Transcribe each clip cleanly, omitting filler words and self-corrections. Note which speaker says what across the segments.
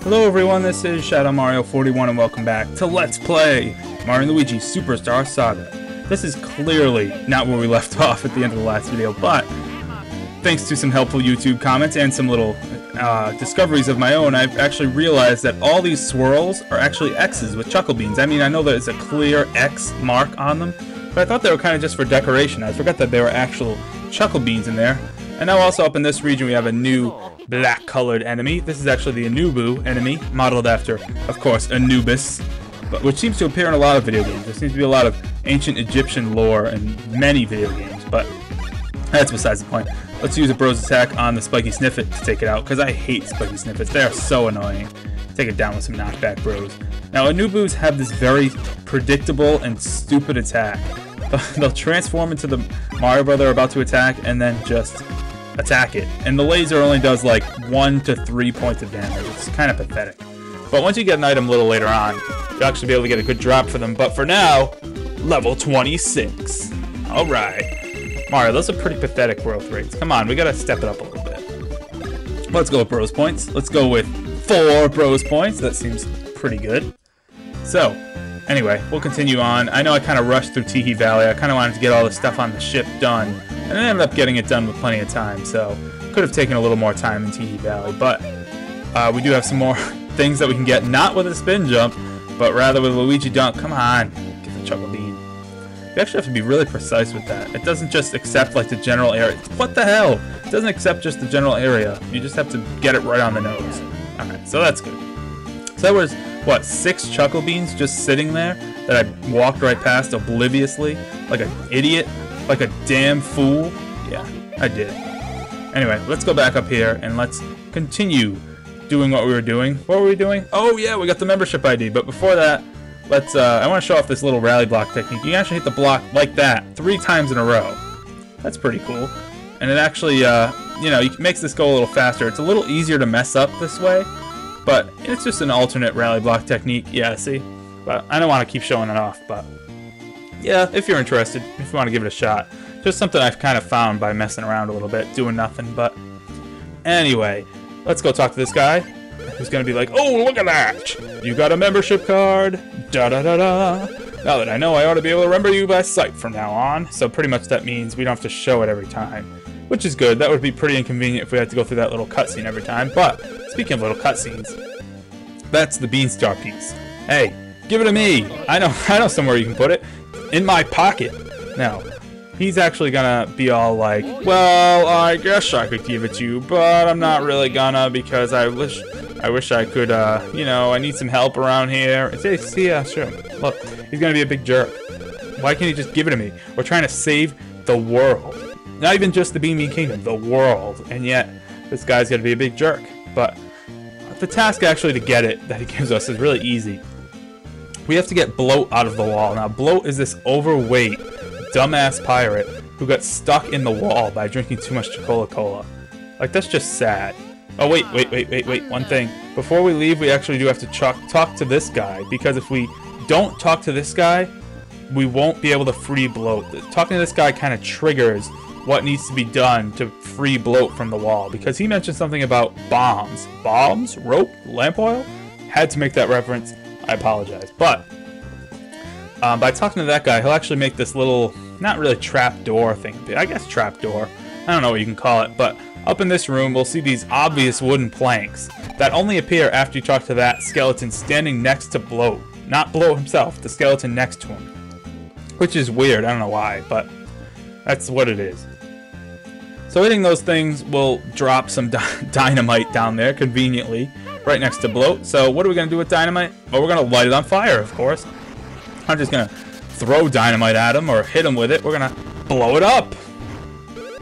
Speaker 1: Hello everyone, this is ShadowMario41 and welcome back to Let's Play Mario & Luigi Superstar Saga. This is clearly not where we left off at the end of the last video, but thanks to some helpful YouTube comments and some little discoveries of my own, I've actually realized that all these swirls are actually X's with chuckle beans. I mean, I know that it's a clear X mark on them, but I thought they were kind of just for decoration. I forgot that they were actual chuckle beans in there. And now also up in this region we have a new black colored enemy. This is actually the Anubu enemy, modeled after, of course, Anubis, but which seems to appear in a lot of video games. There seems to be a lot of ancient Egyptian lore in many video games, but that's besides the point. Let's use a Bros attack on the Spiky Sniffet to take it out, because I hate Spiky Sniffets. They are so annoying. Take it down with some knockback Bros. Now Anubus have this very predictable and stupid attack. They'll transform into the Mario Brother they're about to attack and then just attack it. And the laser only does like 1 to 3 points of damage. It's kind of pathetic. But once you get an item a little later on, you'll actually be able to get a good drop for them. But for now, level 26. Alright. Mario, those are pretty pathetic growth rates. Come on, we gotta step it up a little bit. Let's go with Bros points. Let's go with 4 Bros points. That seems pretty good. So, anyway, we'll continue on. I know I kind of rushed through Teehee Valley. I kind of wanted to get all the stuff on the ship done. And I ended up getting it done with plenty of time, so could have taken a little more time in Teehee Valley. But we do have some more things that we can get, not with a spin jump, but rather with a Luigi dunk. Come on, get the chuckle bean. You actually have to be really precise with that. It doesn't just accept like the general area. What the hell? It doesn't accept just the general area. You just have to get it right on the nose. Alright, so that's good. So that was, what, 6 chuckle beans just sitting there that I walked right past obliviously like an idiot? Like a damn fool? Yeah, I did. Anyway, let's go back up here and let's continue doing what we were doing. What were we doing? Oh yeah, we got the membership ID. But before that, let's I want to show off this little rally block technique. You can actually hit the block like that 3 times in a row. That's pretty cool. And it actually, you know, it makes this go a little faster. It's a little easier to mess up this way, but it's just an alternate rally block technique. Yeah, see? But I don't want to keep showing it off, but yeah, if you're interested, if you want to give it a shot. Just something I've kind of found by messing around a little bit, doing nothing, but anyway, let's go talk to this guy who's going to be like, oh, look at that! You got a membership card! Da-da-da-da! Now that I know, I ought to be able to remember you by sight from now on. So pretty much that means we don't have to show it every time, which is good. That would be pretty inconvenient if we had to go through that little cutscene every time. But speaking of little cutscenes, that's the Beanstar piece. Hey, give it to me! I know somewhere you can put it. In my pocket. Now, he's actually gonna be all like, well, I guess I could give it to you, but I'm not really gonna because I wish I could, you know, I need some help around here. See, yeah, sure. Look, he's gonna be a big jerk. Why can't he just give it to me? We're trying to save the world. Not even just the Bean Bean Kingdom, the world. And yet, this guy's gonna be a big jerk. But the task actually to get it that he gives us is really easy. We have to get Bloat out of the wall. Now, Bloat is this overweight, dumbass pirate who got stuck in the wall by drinking too much Coca-Cola. Like, that's just sad. Oh, wait. One thing. Before we leave, we actually do have to talk to this guy, because if we don't talk to this guy, we won't be able to free Bloat. Talking to this guy kind of triggers what needs to be done to free Bloat from the wall, because he mentioned something about bombs. Bombs? Rope? Lamp oil? Had to make that reference. I apologize, but by talking to that guy, he'll actually make this little, not really trap door thing. I guess trap door. I don't know what you can call it, but up in this room, we'll see these obvious wooden planks that only appear after you talk to that skeleton standing next to Bloat. Not Bloat himself, the skeleton next to him. Which is weird, I don't know why, but that's what it is. So hitting those things will drop some dynamite down there, conveniently, right next to Bloat. So what are we going to do with dynamite? Well, we're going to light it on fire, of course. I'm just going to throw dynamite at him or hit him with it. We're going to blow it up.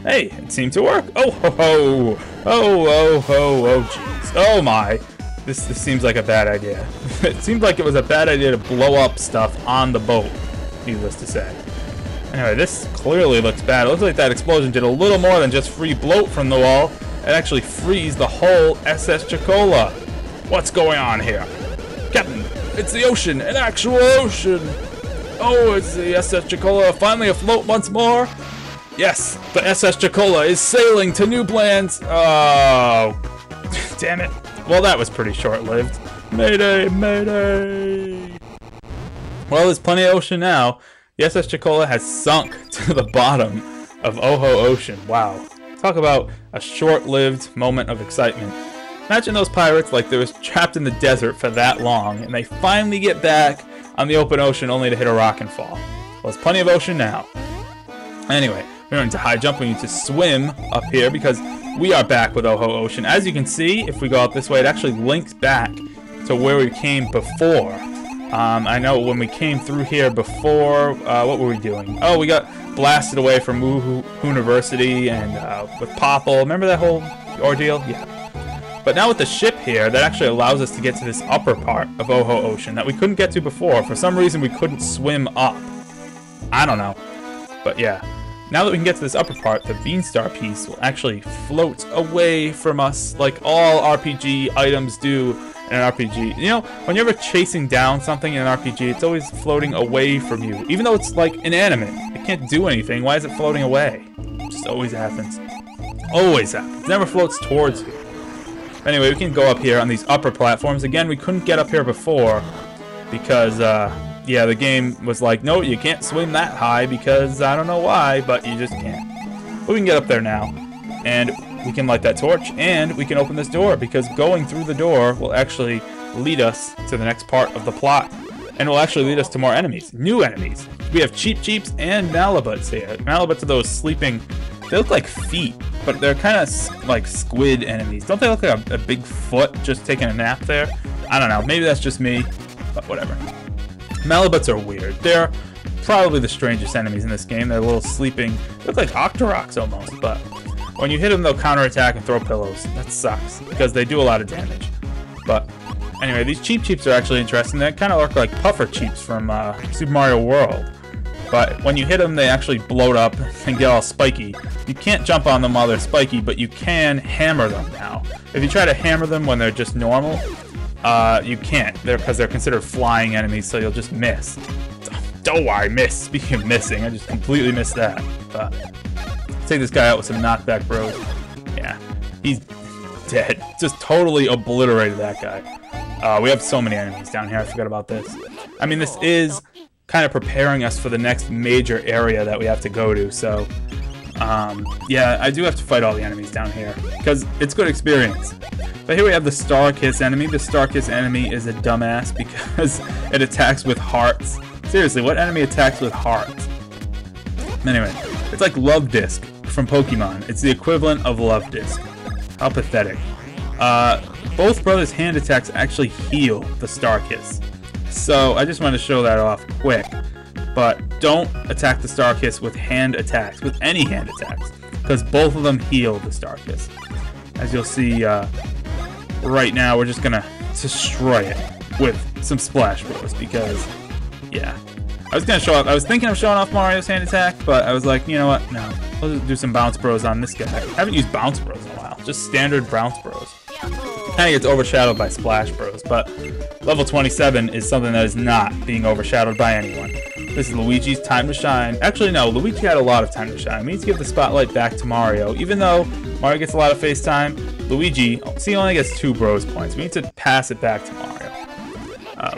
Speaker 1: Hey, it seemed to work. Oh, ho, ho. Oh, jeez. Oh, my. This seems like a bad idea. It seemed like it was a bad idea to blow up stuff on the boat, needless to say. Anyway, this clearly looks bad. It looks like that explosion did a little more than just free Bloat from the wall. It actually frees the whole SS Chocola. What's going on here? Captain, it's the ocean, an actual ocean. Oh, it's the SS Chocola finally afloat once more. Yes, the SS Chocola is sailing to new lands. Oh, damn it. Well, that was pretty short-lived. Mayday, mayday! Well, there's plenty of ocean now. The SS Chicola has sunk to the bottom of Oho Ocean. Wow. Talk about a short-lived moment of excitement. Imagine those pirates like they was trapped in the desert for that long, and they finally get back on the open ocean only to hit a rock and fall. Well, there's plenty of ocean now. Anyway, we don't need to high jump, we need to swim up here because we are back with Oho Ocean. As you can see, if we go out this way, it actually links back to where we came before. I know when we came through here before, what were we doing? Oh, we got blasted away from University and with Popple. Remember that whole ordeal? Yeah. But now with the ship here, that actually allows us to get to this upper part of Oho Ocean that we couldn't get to before. For some reason, we couldn't swim up. I don't know. But yeah. Now that we can get to this upper part, the Beanstar piece will actually float away from us like all RPG items do in an RPG. You know, when you're ever chasing down something in an RPG, it's always floating away from you. Even though it's like inanimate. It can't do anything. Why is it floating away? It just always happens. Always happens. It never floats towards you. Anyway, we can go up here on these upper platforms. Again, we couldn't get up here before because, yeah, the game was like, no, you can't swim that high because I don't know why, but you just can't. But we can get up there now, and we can light that torch, and we can open this door because going through the door will actually lead us to the next part of the plot, and will actually lead us to more enemies, new enemies. We have Cheep Cheeps and Malabuts here. Malabuts are those sleeping. They look like feet, but they're kind of like squid enemies. Don't they look like a big foot just taking a nap there? I don't know. Maybe that's just me, but whatever. Malabuts are weird. They're probably the strangest enemies in this game. They're little sleeping. They look like Octoroks almost, but when you hit them, they'll counterattack and throw pillows. That sucks because they do a lot of damage. But anyway, these Cheep Cheeps are actually interesting. They kind of look like Puffer Cheeps from Super Mario World. But when you hit them, they actually bloat up and get all spiky. You can't jump on them while they're spiky, but you can hammer them now. If you try to hammer them when they're just normal, you can't. Because they're considered flying enemies, so you'll just miss. Don't worry, miss. Speaking of missing, I just completely missed that. But let's take this guy out with some knockback bros. Yeah, he's dead. Just totally obliterated that guy. We have so many enemies down here. I forgot about this. I mean, this is kind of preparing us for the next major area that we have to go to, so yeah, I do have to fight all the enemies down here because it's good experience. But here we have the Starkist Enemy. The Starkist Enemy is a dumbass because it attacks with hearts. Seriously, what enemy attacks with hearts? Anyway, it's like Love Disc from Pokemon. It's the equivalent of Love Disc. How pathetic. Both brothers' hand attacks actually heal the Starkist. So I just want to show that off quick, but don't attack the Starkist with hand attacks, with any hand attacks, because both of them heal the Starkist. As you'll see right now, we're just gonna destroy it with some Splash Bros, because yeah, I was thinking of showing off Mario's hand attack, but I was like, you know what, no, let's just do some Bounce Bros on this guy. I haven't used Bounce Bros in a while, just standard Bounce Bros. Kind of gets overshadowed by Splash Bros, but level 27 is something that is not being overshadowed by anyone. This is Luigi's time to shine. Actually, no, Luigi had a lot of time to shine. We need to give the spotlight back to Mario. Even though Mario gets a lot of face time, Luigi, see, only gets 2 Bros points. We need to pass it back to Mario.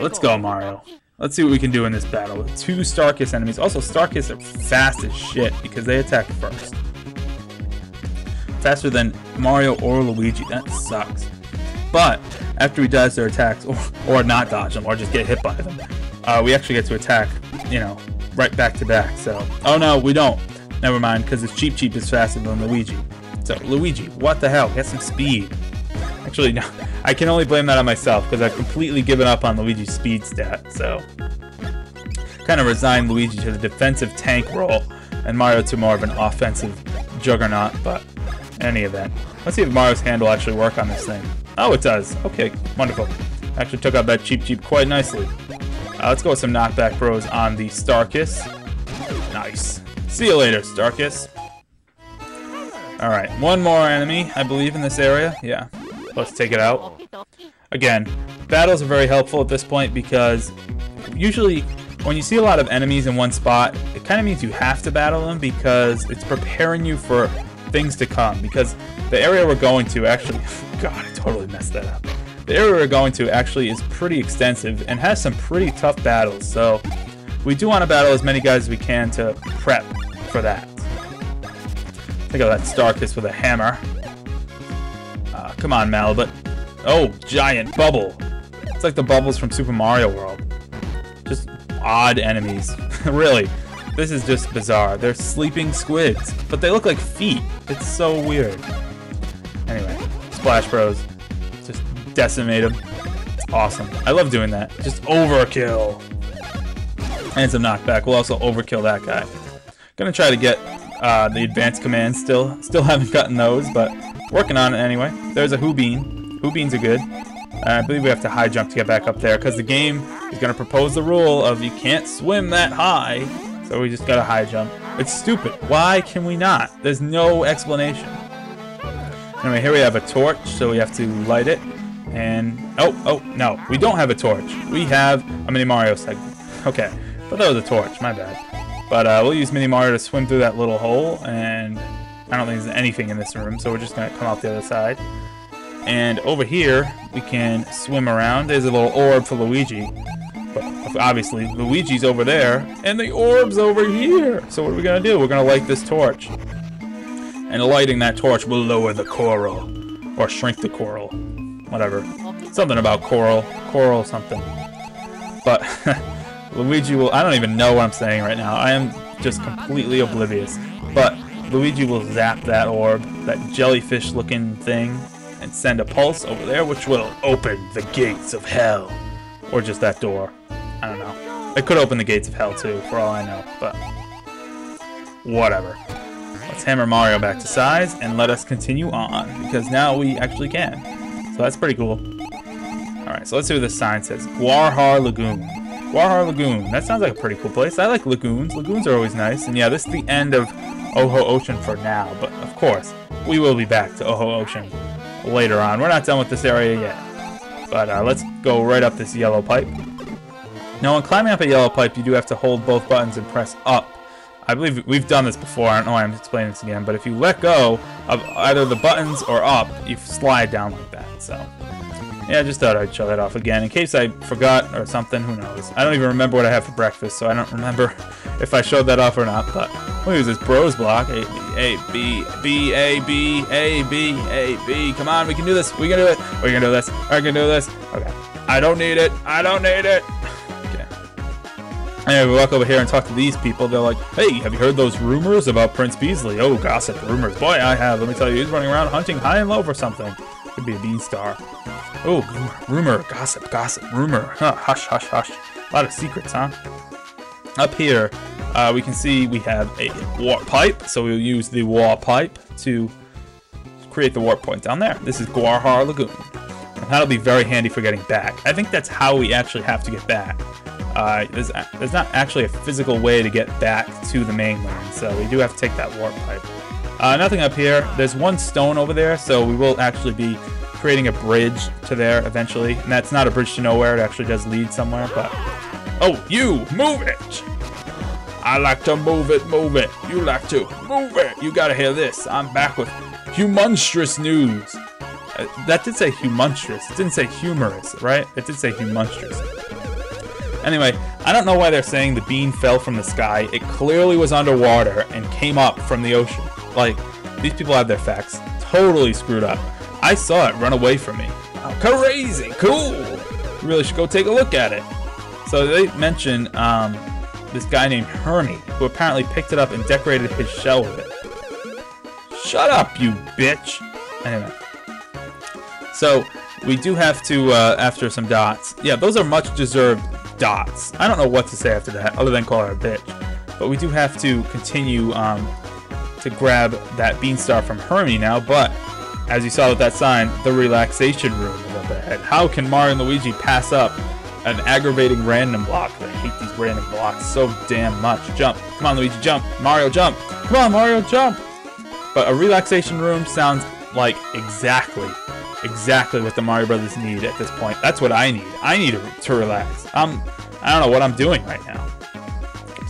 Speaker 1: Let's go, Mario. Let's see what we can do in this battle with 2 Starkist enemies. Also, Starkist are fast as shit because they attack first. Faster than Mario or Luigi. That sucks. But after we dodge their attacks, or not dodge them, or just get hit by them, we actually get to attack, you know, right back to back. So, oh no, we don't. Never mind, because this Cheep Cheep is faster than Luigi. So, Luigi, what the hell? Get some speed. Actually, no, I can only blame that on myself, because I've completely given up on Luigi's speed stat. So, kind of resigned Luigi to the defensive tank role, and Mario to more of an offensive juggernaut. But in any event, let's see if Mario's hand will actually work on this thing. Oh, it does. Okay, wonderful. Actually took out that Cheep Cheep quite nicely. Let's go with some knockback bros on the Starkist. Nice. See you later, Starkist. Alright, one more enemy, I believe, in this area. Yeah, let's take it out. Again, battles are very helpful at this point because usually when you see a lot of enemies in one spot, it kind of means you have to battle them because it's preparing you for things to come, because the area we're going to actually, God, I totally messed that up. The area we're going to actually is pretty extensive and has some pretty tough battles, so we do want to battle as many guys as we can to prep for that. Think of that Starkist with a hammer. Come on, Malibut. Oh, giant bubble. It's like the bubbles from Super Mario World. Just odd enemies. Really, this is just bizarre. They're sleeping squids, but they look like feet. It's so weird. Anyway, Splash Bros. Just decimate them. It's awesome. I love doing that. Just overkill. And some knockback. We'll also overkill that guy. Gonna try to get the advanced commands still. Still haven't gotten those, but working on it anyway. There's a Hoobeen. Hoobins are good. I believe we have to high jump to get back up there because the game is going to propose the rule of you can't swim that high. So we just got to high jump. It's stupid. Why can we not? There's no explanation. Anyway, here we have a torch, so we have to light it. And, oh, no. We don't have a torch. We have a Mini Mario segment. Okay, but that was a torch. My bad. But we'll use Mini Mario to swim through that little hole. And I don't think there's anything in this room, so we're just going to come out the other side. And over here, we can swim around. There's a little orb for Luigi. But obviously, Luigi's over there, and the orb's over here. So what are we going to do? We're going to light this torch. And lighting that torch will lower the coral. Or shrink the coral. Whatever. Something about coral. Coral something. But Luigi will... I don't even know what I'm saying right now. I am just completely oblivious. But Luigi will zap that orb. That jellyfish-looking thing. And send a pulse over there, which will open the gates of hell. Or just that door. I don't know. It could open the gates of hell, too, for all I know. But whatever. Let's hammer Mario back to size and let us continue on. Because now we actually can. So that's pretty cool. Alright, so let's see what this sign says. Guarhar Lagoon. Guarhar Lagoon. That sounds like a pretty cool place. I like lagoons. Lagoons are always nice. And yeah, this is the end of Oho Ocean for now. But, of course, we will be back to Oho Ocean later on. We're not done with this area yet. But let's go right up this yellow pipe. Now, when climbing up a yellow pipe, you do have to hold both buttons and press up. I believe we've done this before. I don't know why I'm explaining this again. But if you let go of either the buttons or up, you slide down like that. So, yeah, just thought I'd show that off again. In case I forgot or something, who knows. I don't even remember what I had for breakfast, so I don't remember if I showed that off or not. But we'll use this bros block. A, B, B, A, B, A, B, A, B. Come on, we can do this. We can do it. We can do this. I can do this. Okay. I don't need it. I don't need it. Okay. Anyway, we walk over here and talk to these people. They're like, hey, have you heard those rumors about Prince Beasley? Oh, gossip, rumors. Boy, I have. Let me tell you, he's running around hunting high and low for something. Could be a beanstar. Oh, rumor, gossip, rumor. Huh, hush, hush, hush. A lot of secrets, huh? Up here, we can see we have a warp pipe, so we'll use the warp pipe to create the warp point down there. This is Guarhar Lagoon. And that'll be very handy for getting back. I think that's how we actually have to get back. There's not actually a physical way to get back to the mainland, so we do have to take that warp pipe. Nothing up here. There's one stone over there, so we will actually be creating a bridge to there eventually. And that's not a bridge to nowhere. It actually does lead somewhere, but... Oh, you! Move it! I like to move it, move it. You like to move it. You gotta hear this. I'm back with humonstrous news. That did say humonstrous. It didn't say humorous, right? It did say humonstrous. Anyway, I don't know why they're saying the bean fell from the sky. It clearly was underwater and came up from the ocean. Like, these people have their facts totally screwed up. I saw it run away from me. Oh, crazy, cool. You really should go take a look at it. So they mention this guy named Hermie, who apparently picked it up and decorated his shell with it. Shut up, you bitch. Anyway. So, we do have to, after some dots. Yeah, those are much deserved dots. I don't know what to say after that, other than call her a bitch. But we do have to continue to grab that beanstar from Hermie now, but as you saw with that sign, the Relaxation Room is up ahead. How can Mario and Luigi pass up an aggravating random block? I hate these random blocks so damn much. Jump. Come on, Luigi, jump. Mario, jump. Come on, Mario, jump. But a Relaxation Room sounds like exactly what the Mario Brothers need at this point. That's what I need. I need to relax. I don't know what I'm doing right now.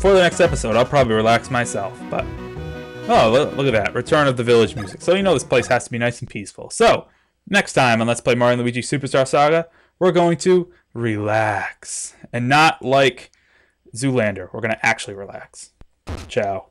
Speaker 1: For the next episode, I'll probably relax myself, but... Oh, look at that. Return of the Village music. So you know this place has to be nice and peaceful. So, Next time on Let's Play Mario & Luigi Superstar Saga, we're going to relax. And not like Zoolander. We're going to actually relax. Ciao.